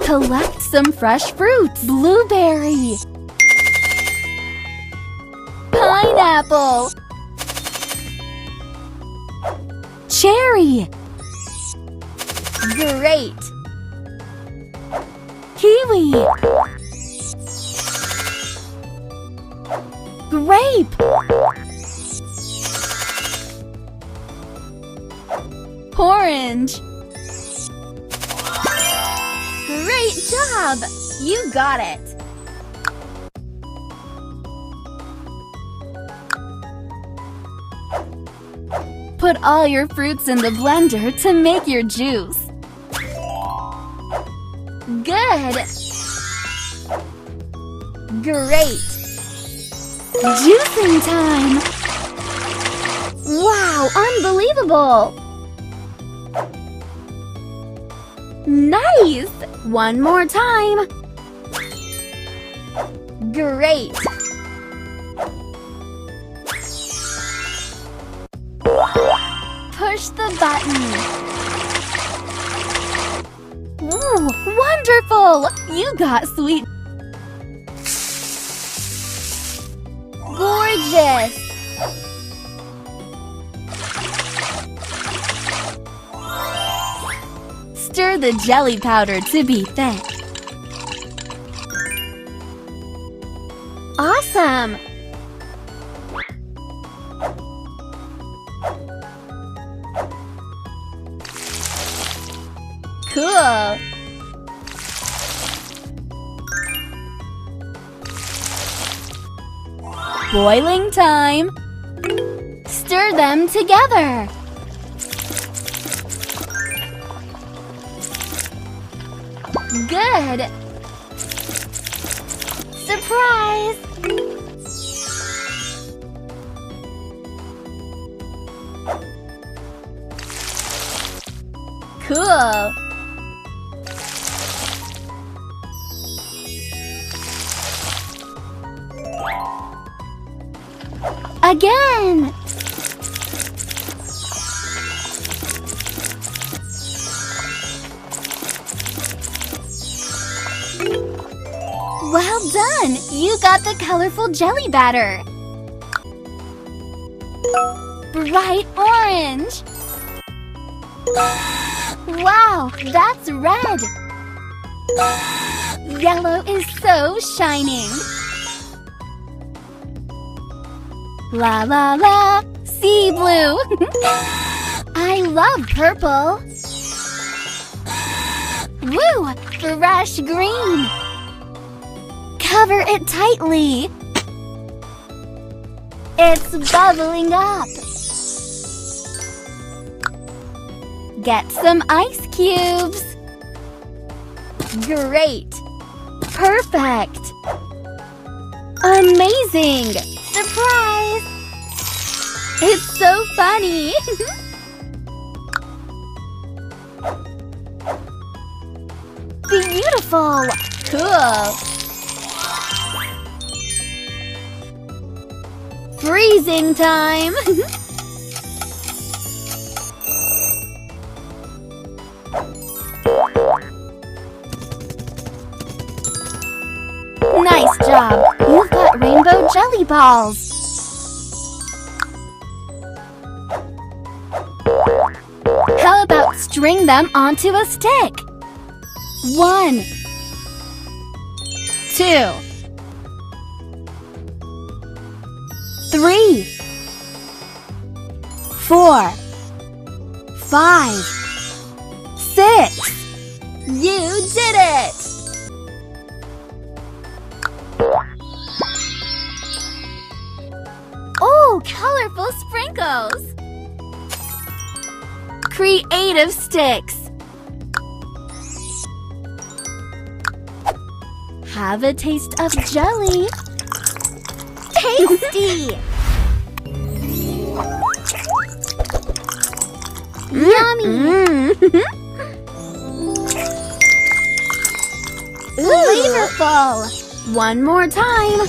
Collect some fresh fruits. Blueberry. Pineapple. Cherry. Great. Kiwi. Grape. Orange. Great job! You got it! Put all your fruits in the blender to make your juice. Good! Great! Juicing time! Wow, unbelievable! Nice! One more time! Great! Push the button. Ooh, wonderful! You got sweet. Gorgeous! Stir the jelly powder to be thick. Awesome! Cool! Boiling time! Stir them together! Good! Surprise! Cool! Again! Well done! You got the colorful jelly batter! Bright orange! Wow, that's red! Yellow is so shining! La la la, sea blue! I love purple! Woo, fresh green! Cover it tightly! It's bubbling up! Get some ice cubes! Great! Perfect! Amazing! Surprise! It's so funny! Beautiful! Cool! Freezing time! Nice job! You've got rainbow jelly balls! How about string them onto a stick? 1, 2, 3, 4, 5, 6. You did it! Oh, colorful sprinkles! Creative sticks! Have a taste of jelly! Tasty! Yummy! Flavorful! One more time!